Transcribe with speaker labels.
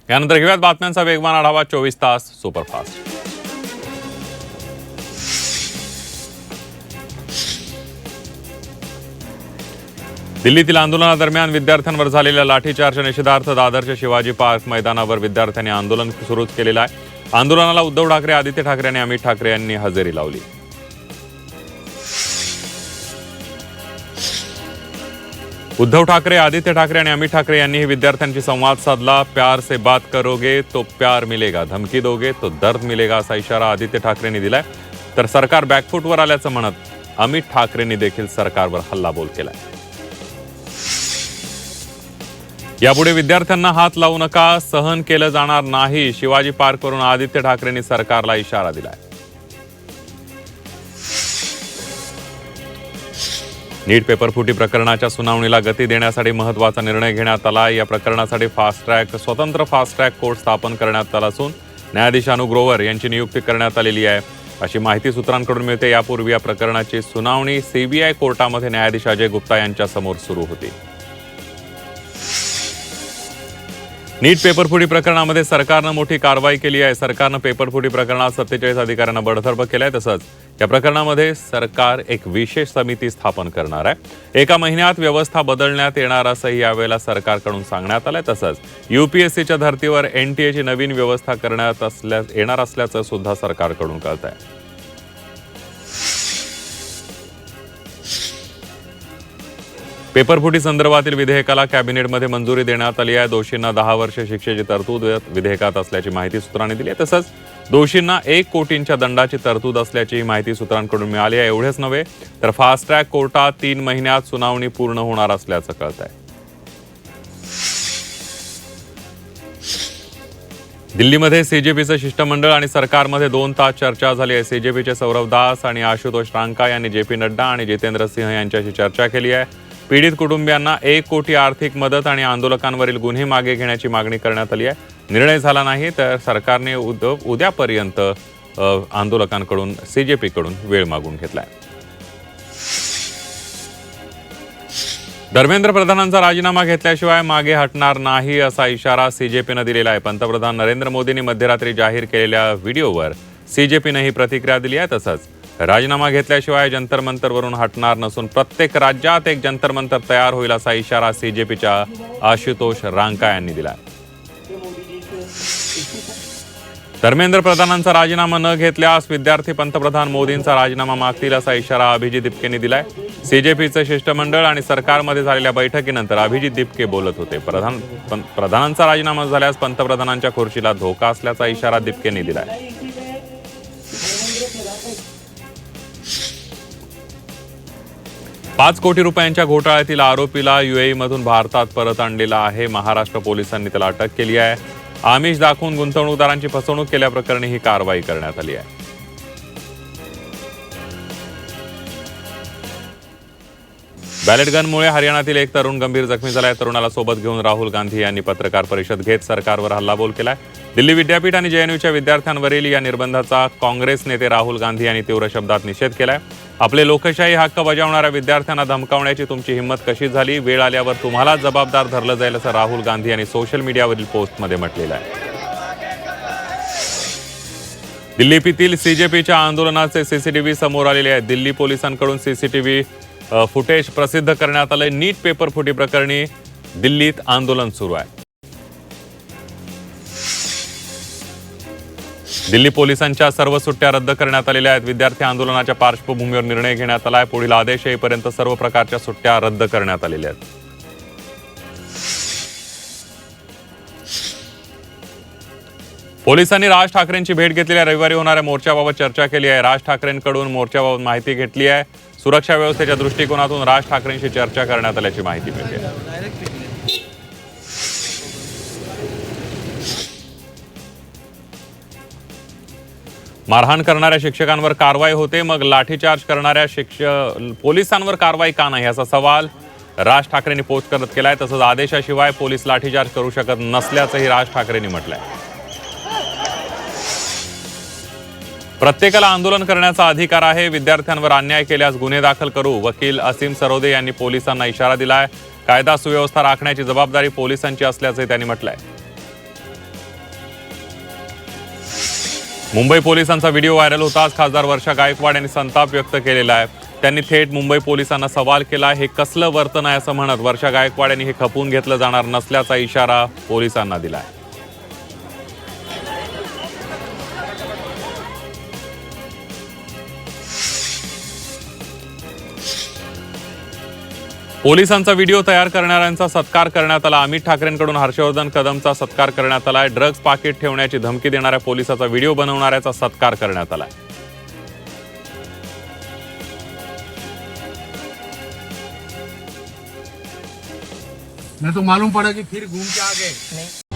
Speaker 1: यानंतर घेऊयात बातम्यांचा वेगवान आढावा 24 तास सुपरफास्ट। दिल्लीतील आंदोलनादरम्यान विद्यार्थ्यांवर झालेल्या लाठीचार्ज निषेधार्थ दादरच्या शिवाजी पार्क मैदानावर विद्यार्थ्यांनी आंदोलन सुरू केलेलं आहे। आंदोलनाला उद्धव ठाकरे, आदित्य ठाकरे आणि अमित ठाकरे यांनी हजेरी लावली। उद्धव ठाकरे, आदित्य ठाकरे आणि अमित ठाकरे यांनीही विद्यार्थ्यांशी संवाद साधला। प्यार से बात करोगे तो प्यार मिलेगा, धमकी दोगे तो दर्द मिलेगा असा इशारा आदित्य ठाकरेंनी दिलाय। तर सरकार बॅकफूटवर आल्याचं म्हणत अमित ठाकरेंनी देखील सरकारवर हल्लाबोल केलाय। यापुढे विद्यार्थ्यांना हात लावू नका, सहन केलं जाणार नाही, शिवाजी पार्कवरून आदित्य ठाकरेंनी सरकारला इशारा दिलाय। नीट पेपर फुटी प्रकरणाच्या सुनावणीला गती देण्यासाठी महत्त्वाचा निर्णय घेण्यात आला। या प्रकरणासाठी स्वतंत्र फास्ट ट्रॅक कोर्ट स्थापन करण्यात आला असून न्यायाधीश अनु ग्रोवर यांची नियुक्ती करण्यात आलेली आहे, अशी माहिती सूत्रांकडून मिळते। यापूर्वी या प्रकरणाची सुनावणी सीबीआय कोर्टामध्ये न्यायाधीश अजय गुप्ता यांच्या समोर सुरू होती। नीट पेपरफुटी प्रकरणामध्ये सरकारनं मोठी कारवाई केली आहे। सरकारनं पेपरफुटी प्रकरणात 47 अधिकाऱ्यांना बडतर्फ केलंय। तसंच या प्रकरणामध्ये सरकार एक विशेष समिती स्थापन करणार आहे। एका महिन्यात व्यवस्था बदलण्यात येणार असंही यावेळेला सरकारकडून सांगण्यात आलंय। तसंच यूपीएससीच्या धर्तीवर एनटीएची नवीन व्यवस्था करण्यात येणार असल्याचं सुद्धा सरकारकडून कळतंय। पेपरफुटी संदर्भातील विधेयकाला कॅबिनेटमध्ये मंजुरी देण्यात आली आहे। दोषींना 10 वर्ष शिक्षेची तरतूद विधेयकात असल्याची माहिती सूत्रांनी दिली आहे। तसंच दोषींना 1 कोटींच्या दंडाची तरतूद असल्याची माहिती सूत्रांकडून मिळाली आहे। एवढेच नव्हे तर फास्ट ट्रॅक कोर्टात 3 महिन्यात सुनावणी पूर्ण होणार असल्याचं कळत आहे। दिल्लीमध्ये सीजेपीचं शिष्टमंडळ आणि सरकारमध्ये 2 तास चर्चा झाली आहे। सीजेपीचे सौरभ दास आणि आशुतोष रांका यांनी जेपी नड्डा आणि जितेंद्र सिंह यांच्याशी चर्चा केली आहे। पीडित कुटुंबियांना 1 कोटी आर्थिक मदत आणि आंदोलकांवरील गुन्हे मागे घेण्याची मागणी करण्यात आली आहे। निर्णय झाला नाही तर सरकारने उद्यापर्यंत आंदोलकांकडून सीजेपीकडून वेळ मागून घेतलाय। धर्मेंद्र प्रधानांचा राजीनामा घेतल्याशिवाय मागे हटणार नाही असा इशारा सीजेपीनं दिलेला आहे। पंतप्रधान नरेंद्र मोदींनी मध्यरात्री जाहीर केलेल्या व्हिडिओवर सीजेपीनं ही प्रतिक्रिया दिली आहे। तसंच राजीनामा घेतल्याशिवाय जंतर मंतरवरून हटणार नसून प्रत्येक राज्यात एक जंतर मंतर तयार होईल असा इशारा सीजेपीच्या आशुतोष रांका यांनी दिला। धर्मेंद्र प्रधानांचा राजीनामा न घेतल्यास विद्यार्थी पंतप्रधान मोदींचा राजीनामा मागतील असा इशारा अभिजित दिपकेंनी दिलाय। सीजेपीचं शिष्टमंडळ आणि सरकारमध्ये झालेल्या बैठकीनंतर अभिजित दिपके बोलत होते। प्रधानांचा राजीनामा झाल्यास पंतप्रधानांच्या खुर्चीला धोका असल्याचा इशारा दिपकेंनी दिलाय। 5 कोटी रुपयांच्या घोटाळ्यातील आरोपीला यूएईमधून भारतात परत आणलेला आहे। महाराष्ट्र पोलिसांनी त्याला अटक केली आहे। आमिष दाखवून गुंतवणूकदारांची फसवणूक केल्याप्रकरणी ही कारवाई करण्यात आली आहे। बॅलेट गनमुळे हरियाणातील एक तरुण गंभीर जखमी झालाय। तरुणाला सोबत घेऊन राहुल गांधी यांनी पत्रकार परिषद घेत सरकारवर हल्लाबोल केलाय। दिल्ली विद्यापीठ आणि जेएनयूच्या विद्यार्थ्यांवरील या निर्बंधाचा काँग्रेस नेते राहुल गांधी यांनी तीव्र शब्दात निषेध केलाय। आपले लोकशाही हक्क बजावणाऱ्या विद्यार्थ्यांना धमकावण्याची तुमची हिंमत कशी झाली? वेळ आल्यावर तुम्हाला जबाबदार धरलं जाईल असं राहुल गांधी यांनी सोशल मीडियावरील पोस्टमध्ये म्हटलेलं आहे। दिल्लीतील सीजेपीच्या आंदोलनाचे सीसीटीव्ही समोर आलेले आहेत। दिल्ली पोलिसांकडून सीसीटीव्ही फुटेज प्रसिद्ध करण्यात आले। नीट पेपर फुटी प्रकरणी दिल्लीत आंदोलन सुरू आहे। दिल्ली पोलिसांच्या सर्व सुट्ट्या रद्द करण्यात आलेल्या आहेत। विद्यार्थी आंदोलनाच्या पार्श्वभूमीवर निर्णय घेण्यात आला आहे। पुढील आदेश येईपर्यंत सर्व प्रकारच्या सुट्ट्या रद्द करण्यात आलेल्या आहेत। पोलिसांनी राज ठाकरेंची भेट घेतलेल्या रविवारी होणाऱ्या मोर्चाबाबत चर्चा केली आहे। राज ठाकरेंकडून मोर्चाबाबत माहिती घेतली आहे। सुरक्षा व्यवस्थेच्या दृष्टिकोनातून राज ठाकरेंशी चर्चा करण्यात आल्याची माहिती मिळते। मारहाण करणाऱ्या शिक्षकांवर कारवाई होते, मग लाठीचार्ज करणाऱ्या पोलिसांवर कारवाई का नाही असा सवाल राज ठाकरेंनी पोस्ट करत केलाय। तसंच आदेशाशिवाय पोलीस लाठीचार्ज करू शकत नसल्याचंही राज ठाकरेंनी म्हटलंय। प्रत्येकाला आंदोलन करण्याचा अधिकार आहे। विद्यार्थ्यांवर अन्याय केल्यास गुन्हे दाखल करू, वकील असीम सरोदे यांनी पोलिसांना इशारा दिलाय। कायदा सुव्यवस्था राखण्याची जबाबदारी पोलिसांची असल्याचे त्यांनी म्हटलंय। मुंबई पोलिसांचा व्हिडिओ व्हायरल होताच खासदार वर्षा गायकवाड यांनी संताप व्यक्त केलेला आहे. त्यांनी थेट मुंबई पोलिसांना सवाल केला, हे कसलं वर्तन आहे असं म्हणत वर्षा गायकवाड यांनी हे खपवून घेतलं जाणार नसल्याचा इशारा पोलिसांना दिलाय. पोलिसांचा व्हिडिओ तयार करणाऱ्यांचा सत्कार करण्यात आला. अमित ठाकरेंकडून हर्षवर्धन कदमचा सत्कार करण्यात आलाय. ड्रग्ज पाकिट ठेवण्याची धमकी देणाऱ्या पोलिसाचा व्हिडिओ बनवणाऱ्याचा सत्कार करण्यात आलाय.
Speaker 2: मैं तो मालूम पड़ा कि फिर घूम के आ गए.